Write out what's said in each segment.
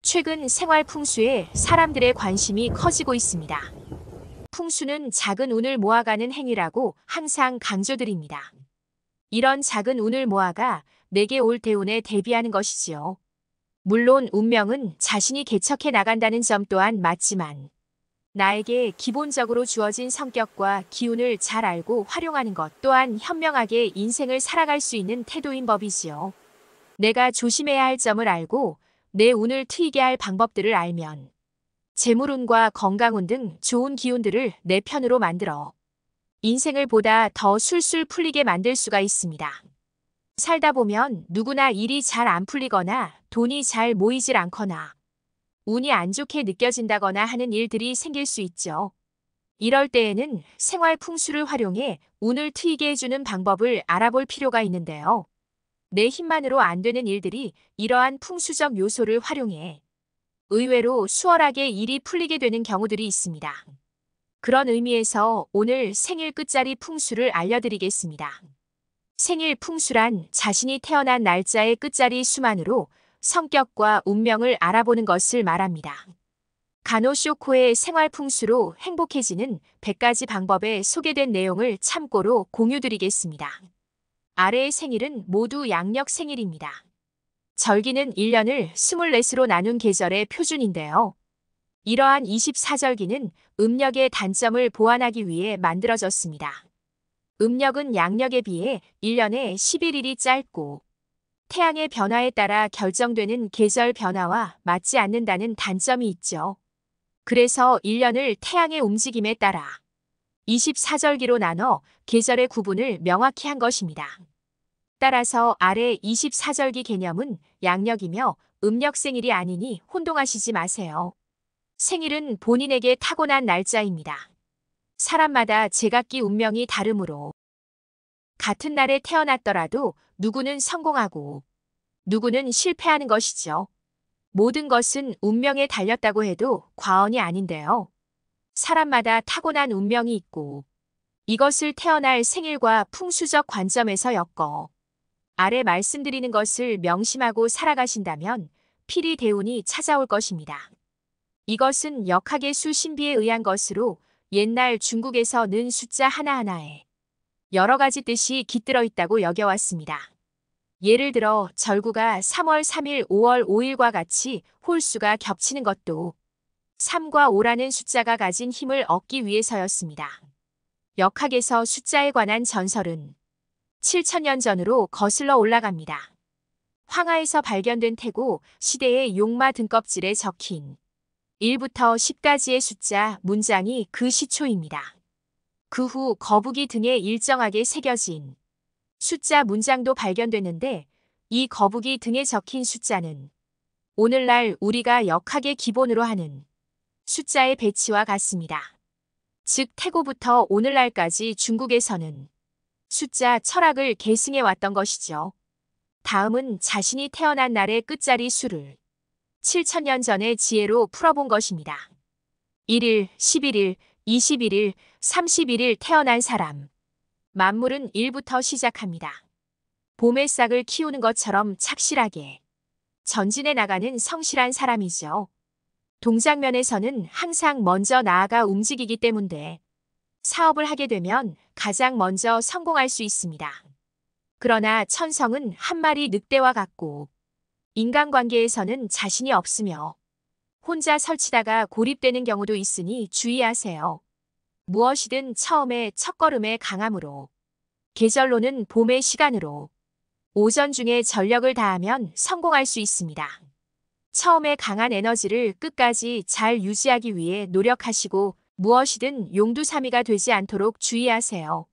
최근 생활 풍수에 사람들의 관심이 커지고 있습니다. 풍수는 작은 운을 모아가는 행위라고 항상 강조드립니다. 이런 작은 운을 모아가 내게 올 대운에 대비하는 것이지요. 물론 운명은 자신이 개척해 나간다는 점 또한 맞지만 나에게 기본적으로 주어진 성격과 기운을 잘 알고 활용하는 것 또한 현명하게 인생을 살아갈 수 있는 태도인 법이지요. 내가 조심해야 할 점을 알고 내 운을 트이게 할 방법들을 알면 재물운과 건강운 등 좋은 기운들을 내 편으로 만들어 인생을 보다 더 술술 풀리게 만들 수가 있습니다. 살다 보면 누구나 일이 잘 안 풀리거나 돈이 잘 모이질 않거나 운이 안 좋게 느껴진다거나 하는 일들이 생길 수 있죠. 이럴 때에는 생활 풍수를 활용해 운을 트이게 해주는 방법을 알아볼 필요가 있는데요. 내 힘만으로 안 되는 일들이 이러한 풍수적 요소를 활용해 의외로 수월하게 일이 풀리게 되는 경우들이 있습니다. 그런 의미에서 오늘 생일 끝자리 풍수를 알려드리겠습니다. 생일 풍수란 자신이 태어난 날짜의 끝자리 수만으로 성격과 운명을 알아보는 것을 말합니다. 가노쇼코의 생활 풍수로 행복해지는 100가지 방법에 소개된 내용을 참고로 공유드리겠습니다. 아래의 생일은 모두 양력 생일입니다. 절기는 1년을 24로 나눈 계절의 표준인데요. 이러한 24절기는 음력의 단점을 보완하기 위해 만들어졌습니다. 음력은 양력에 비해 1년에 11일이 짧고 태양의 변화에 따라 결정되는 계절 변화와 맞지 않는다는 단점이 있죠. 그래서 1년을 태양의 움직임에 따라 24절기로 나눠 계절의 구분을 명확히 한 것입니다. 따라서 아래 24절기 개념은 양력이며 음력 생일이 아니니 혼동하시지 마세요. 생일은 본인에게 타고난 날짜입니다. 사람마다 제각기 운명이 다르므로 같은 날에 태어났더라도 누구는 성공하고 누구는 실패하는 것이죠. 모든 것은 운명에 달렸다고 해도 과언이 아닌데요. 사람마다 타고난 운명이 있고 이것을 태어날 생일과 풍수적 관점에서 엮어 아래 말씀드리는 것을 명심하고 살아가신다면 필히 대운이 찾아올 것입니다. 이것은 역학의 수 신비에 의한 것으로 옛날 중국에서 는 숫자 하나하나에 여러 가지 뜻이 깃들어 있다고 여겨왔습니다. 예를 들어 절구가 3월 3일, 5월 5일과 같이 홀수가 겹치는 것도 3과 5라는 숫자가 가진 힘을 얻기 위해서였습니다. 역학에서 숫자에 관한 전설은 7천년 전으로 거슬러 올라갑니다. 황하에서 발견된 태고 시대의 용마 등껍질에 적힌 1부터 10까지의 숫자 문장이 그 시초입니다. 그 후 거북이 등에 일정하게 새겨진 숫자 문장도 발견됐는데 이 거북이 등에 적힌 숫자는 오늘날 우리가 역학의 기본으로 하는 숫자의 배치와 같습니다. 즉 태고부터 오늘날까지 중국에서는 숫자 철학을 계승해 왔던 것이죠. 다음은 자신이 태어난 날의 끝자리 수를 7천년 전의 지혜로 풀어본 것입니다. 1일, 11일, 21일, 31일 태어난 사람. 만물은 1부터 시작합니다. 봄의 싹을 키우는 것처럼 착실하게 전진해 나가는 성실한 사람이죠. 동장면에서는 항상 먼저 나아가 움직이기 때문에 사업을 하게 되면 가장 먼저 성공할 수 있습니다. 그러나 천성은 한 마리 늑대와 같고 인간관계에서는 자신이 없으며 혼자 설치다가 고립되는 경우도 있으니 주의하세요. 무엇이든 처음에 첫걸음에 강함으로 계절로는 봄의 시간으로 오전 중에 전력을 다하면 성공할 수 있습니다. 처음에 강한 에너지를 끝까지 잘 유지하기 위해 노력하시고 무엇이든 용두사미가 되지 않도록 주의하세요.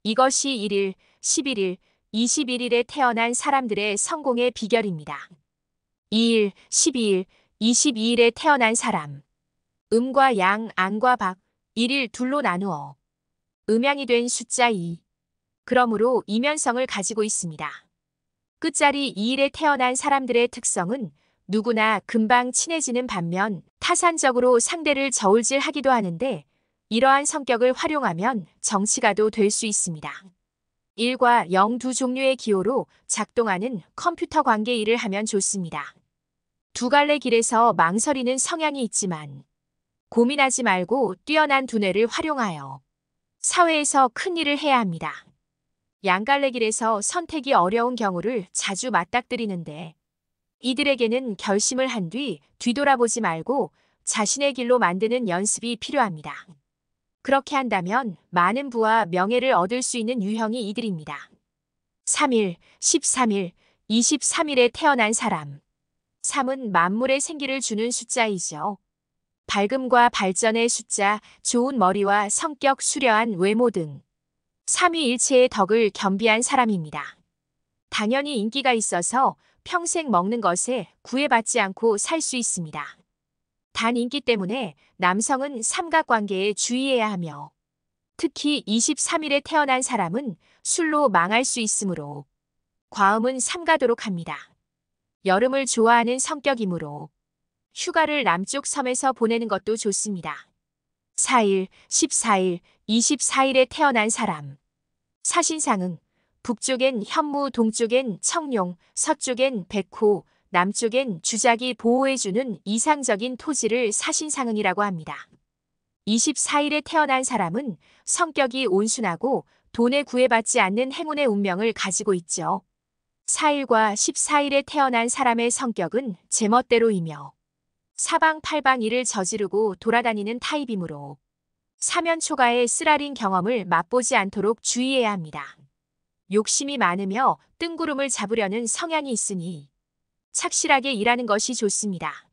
이것이 1일, 11일, 21일에 태어난 사람들의 성공의 비결입니다. 2일, 12일, 22일에 태어난 사람. 음과 양, 안과 박, 1일 둘로 나누어 음양이 된 숫자 2. 그러므로 이면성을 가지고 있습니다. 끝자리 2일에 태어난 사람들의 특성은 누구나 금방 친해지는 반면 타산적으로 상대를 저울질하기도 하는데 이러한 성격을 활용하면 정치가도 될 수 있습니다. 1과 0 두 종류의 기호로 작동하는 컴퓨터 관계 일을 하면 좋습니다. 두 갈래 길에서 망설이는 성향이 있지만 고민하지 말고 뛰어난 두뇌를 활용하여 사회에서 큰 일을 해야 합니다. 양갈래 길에서 선택이 어려운 경우를 자주 맞닥뜨리는데 이들에게는 결심을 한 뒤 뒤돌아보지 말고 자신의 길로 만드는 연습이 필요합니다. 그렇게 한다면 많은 부와 명예를 얻을 수 있는 유형이 이들입니다. 3일, 13일, 23일에 태어난 사람. 3은 만물의 생기를 주는 숫자이죠. 밝음과 발전의 숫자, 좋은 머리와 성격 수려한 외모 등 삼위일체의 덕을 겸비한 사람입니다. 당연히 인기가 있어서 평생 먹는 것에 구애받지 않고 살 수 있습니다. 단 인기 때문에 남성은 삼각관계에 주의해야 하며 특히 23일에 태어난 사람은 술로 망할 수 있으므로 과음은 삼가도록 합니다. 여름을 좋아하는 성격이므로 휴가를 남쪽 섬에서 보내는 것도 좋습니다. 4일, 14일, 24일에 태어난 사람. 사신상은 북쪽엔 현무, 동쪽엔 청룡, 서쪽엔 백호, 남쪽엔 주작이 보호해주는 이상적인 토지를 사신상응이라고 합니다. 24일에 태어난 사람은 성격이 온순하고 돈에 구애받지 않는 행운의 운명을 가지고 있죠. 4일과 14일에 태어난 사람의 성격은 제멋대로이며 사방팔방 일을 저지르고 돌아다니는 타입이므로 사면초가의 쓰라린 경험을 맛보지 않도록 주의해야 합니다. 욕심이 많으며 뜬구름을 잡으려는 성향이 있으니 착실하게 일하는 것이 좋습니다.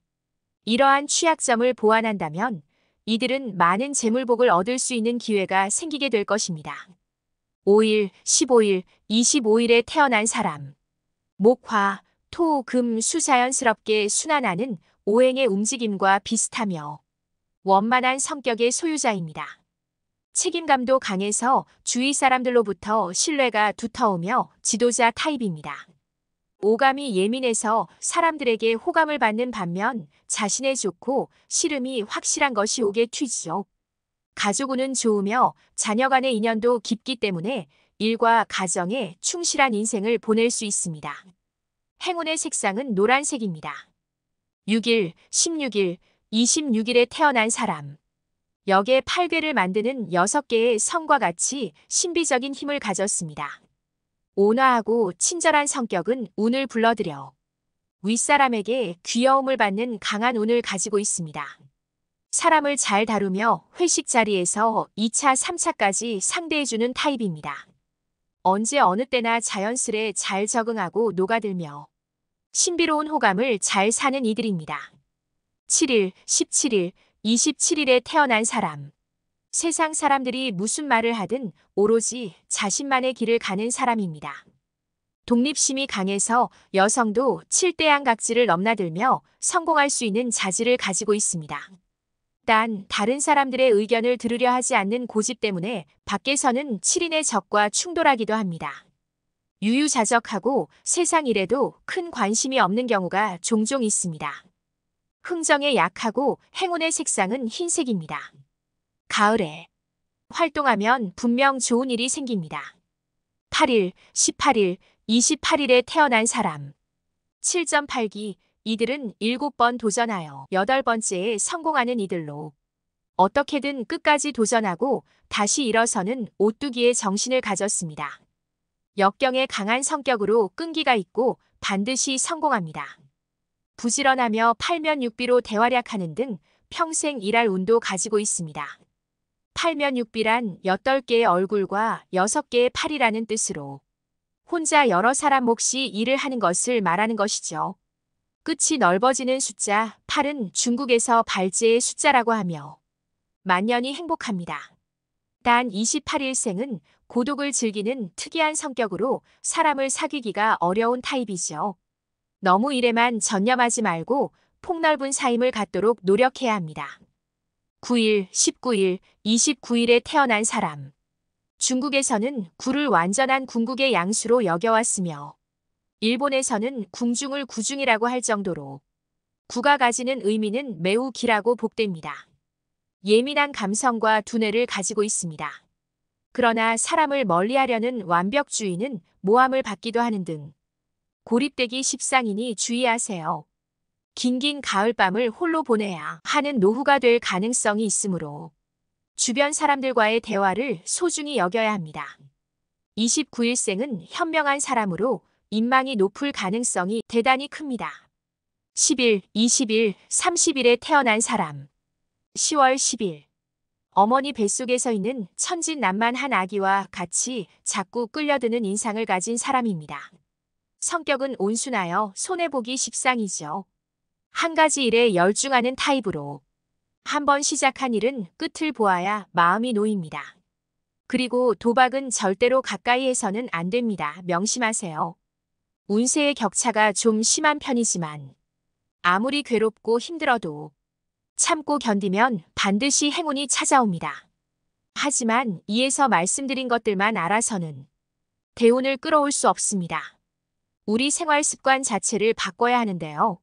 이러한 취약점을 보완한다면 이들은 많은 재물복을 얻을 수 있는 기회가 생기게 될 것입니다. 5일, 15일, 25일에 태어난 사람. 목, 화, 토, 금, 수 자연스럽게 순환하는 오행의 움직임과 비슷하며 원만한 성격의 소유자입니다. 책임감도 강해서 주위 사람들로부터 신뢰가 두터우며 지도자 타입입니다. 오감이 예민해서 사람들에게 호감을 받는 반면 자신의 좋고 싫음이 확실한 것이 옥에 튀죠. 가족운은 좋으며 자녀 간의 인연도 깊기 때문에 일과 가정에 충실한 인생을 보낼 수 있습니다. 행운의 색상은 노란색입니다. 6일, 16일, 26일에 태어난 사람. 역의 8괴를 만드는 6개의 성과 같이 신비적인 힘을 가졌습니다. 온화하고 친절한 성격은 운을 불러들여 윗사람에게 귀여움을 받는 강한 운을 가지고 있습니다. 사람을 잘 다루며 회식 자리에서 2차, 3차까지 상대해주는 타입입니다. 언제 어느 때나 자연스레 잘 적응하고 녹아들며 신비로운 호감을 잘 사는 이들입니다. 7일, 17일, 27일에 태어난 사람. 세상 사람들이 무슨 말을 하든 오로지 자신만의 길을 가는 사람입니다. 독립심이 강해서 여성도 칠대양각지를 넘나들며 성공할 수 있는 자질을 가지고 있습니다. 단 다른 사람들의 의견을 들으려 하지 않는 고집 때문에 밖에서는 7인의 적과 충돌하기도 합니다. 유유자적하고 세상 일에도 큰 관심이 없는 경우가 종종 있습니다. 흥정에 약하고 행운의 색상은 흰색입니다. 가을에 활동하면 분명 좋은 일이 생깁니다. 8일, 18일, 28일에 태어난 사람. 7.8기, 이들은 7번 도전하여 8번째에 성공하는 이들로 어떻게든 끝까지 도전하고 다시 일어서는 오뚜기의 정신을 가졌습니다. 역경에 강한 성격으로 끈기가 있고 반드시 성공합니다. 부지런하며 팔면육비로 대활약하는 등 평생 일할 운도 가지고 있습니다. 팔면육비란 8개의 얼굴과 6개의 팔이라는 뜻으로 혼자 여러 사람 몫이 일을 하는 것을 말하는 것이죠. 끝이 넓어지는 숫자 8은 중국에서 발제의 숫자라고 하며 만년이 행복합니다. 단 28일생은 고독을 즐기는 특이한 성격으로 사람을 사귀기가 어려운 타입이죠. 너무 일에만 전념하지 말고 폭넓은 삶을 갖도록 노력해야 합니다. 9일, 19일, 29일에 태어난 사람. 중국에서는 구를 완전한 궁극의 양수로 여겨왔으며 일본에서는 궁중을 구중이라고 할 정도로 구가 가지는 의미는 매우 길하고 복됩니다. 예민한 감성과 두뇌를 가지고 있습니다. 그러나 사람을 멀리하려는 완벽주의는 모함을 받기도 하는 등 고립되기 십상이니 주의하세요. 긴긴 가을밤을 홀로 보내야 하는 노후가 될 가능성이 있으므로 주변 사람들과의 대화를 소중히 여겨야 합니다. 29일생은 현명한 사람으로 인망이 높을 가능성이 대단히 큽니다. 10일, 20일, 30일에 태어난 사람. 10월 10일. 어머니 뱃속에서 있는 천진난만한 아기와 같이 자꾸 끌려드는 인상을 가진 사람입니다. 성격은 온순하여 손해보기 십상이죠. 한 가지 일에 열중하는 타입으로 한번 시작한 일은 끝을 보아야 마음이 놓입니다. 그리고 도박은 절대로 가까이 해서는 안 됩니다. 명심하세요. 운세의 격차가 좀 심한 편이지만 아무리 괴롭고 힘들어도 참고 견디면 반드시 행운이 찾아옵니다. 하지만 이에서 말씀드린 것들만 알아서는 대운을 끌어올 수 없습니다. 우리 생활 습관 자체를 바꿔야 하는데요.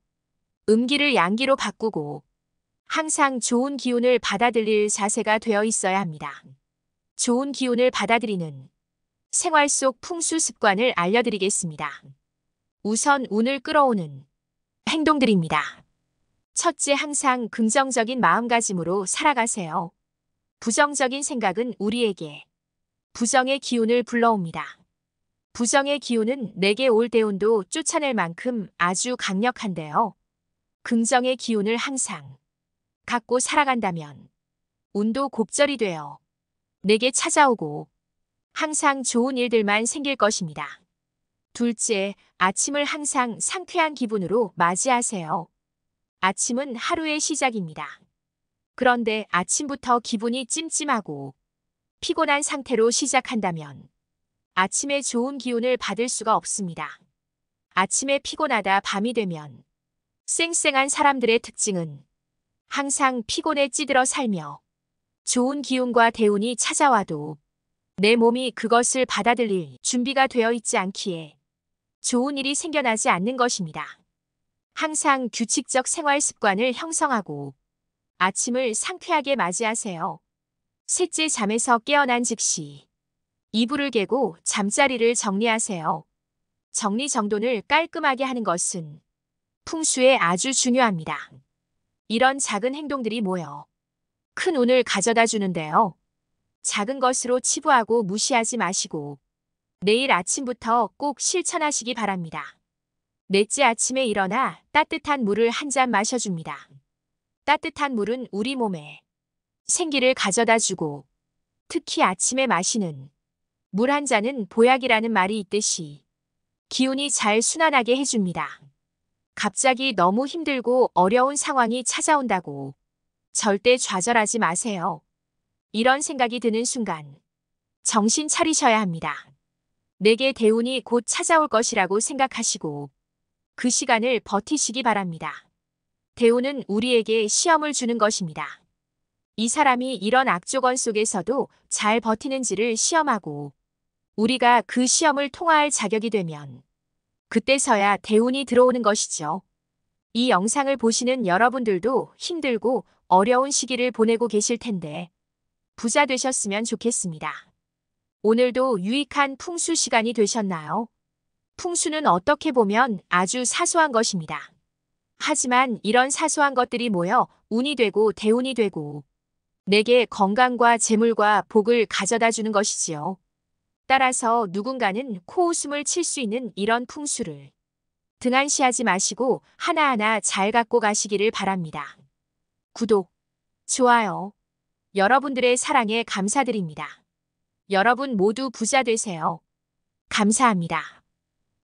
음기를 양기로 바꾸고 항상 좋은 기운을 받아들일 자세가 되어 있어야 합니다. 좋은 기운을 받아들이는 생활 속 풍수 습관을 알려드리겠습니다. 우선 운을 끌어오는 행동들입니다. 첫째, 항상 긍정적인 마음가짐으로 살아가세요. 부정적인 생각은 우리에게 부정의 기운을 불러옵니다. 부정의 기운은 내게 올 대운도 쫓아낼 만큼 아주 강력한데요. 긍정의 기운을 항상 갖고 살아간다면 운도 곱절이 되어 내게 찾아오고 항상 좋은 일들만 생길 것입니다. 둘째, 아침을 항상 상쾌한 기분으로 맞이하세요. 아침은 하루의 시작입니다. 그런데 아침부터 기분이 찜찜하고 피곤한 상태로 시작한다면 아침에 좋은 기운을 받을 수가 없습니다. 아침에 피곤하다 밤이 되면 쌩쌩한 사람들의 특징은 항상 피곤에 찌들어 살며 좋은 기운과 대운이 찾아와도 내 몸이 그것을 받아들일 준비가 되어 있지 않기에 좋은 일이 생겨나지 않는 것입니다. 항상 규칙적 생활 습관을 형성하고 아침을 상쾌하게 맞이하세요. 셋째, 잠에서 깨어난 즉시 이불을 개고 잠자리를 정리하세요. 정리정돈을 깔끔하게 하는 것은 풍수에 아주 중요합니다. 이런 작은 행동들이 모여 큰 운을 가져다 주는데요. 작은 것으로 치부하고 무시하지 마시고 내일 아침부터 꼭 실천하시기 바랍니다. 넷째, 아침에 일어나 따뜻한 물을 한 잔 마셔줍니다. 따뜻한 물은 우리 몸에 생기를 가져다 주고 특히 아침에 마시는 물 한 잔은 보약이라는 말이 있듯이 기운이 잘 순환하게 해줍니다. 갑자기 너무 힘들고 어려운 상황이 찾아온다고 절대 좌절하지 마세요. 이런 생각이 드는 순간 정신 차리셔야 합니다. 내게 대운이 곧 찾아올 것이라고 생각하시고 그 시간을 버티시기 바랍니다. 대운은 우리에게 시험을 주는 것입니다. 이 사람이 이런 악조건 속에서도 잘 버티는지를 시험하고 우리가 그 시험을 통과할 자격이 되면 그때서야 대운이 들어오는 것이죠. 이 영상을 보시는 여러분들도 힘들고 어려운 시기를 보내고 계실 텐데 부자 되셨으면 좋겠습니다. 오늘도 유익한 풍수 시간이 되셨나요? 풍수는 어떻게 보면 아주 사소한 것입니다. 하지만 이런 사소한 것들이 모여 운이 되고 대운이 되고 내게 건강과 재물과 복을 가져다 주는 것이지요. 따라서 누군가는 코웃음을 칠 수 있는 이런 풍수를 등한시하지 마시고 하나하나 잘 갖고 가시기를 바랍니다. 구독, 좋아요, 여러분들의 사랑에 감사드립니다. 여러분 모두 부자 되세요. 감사합니다.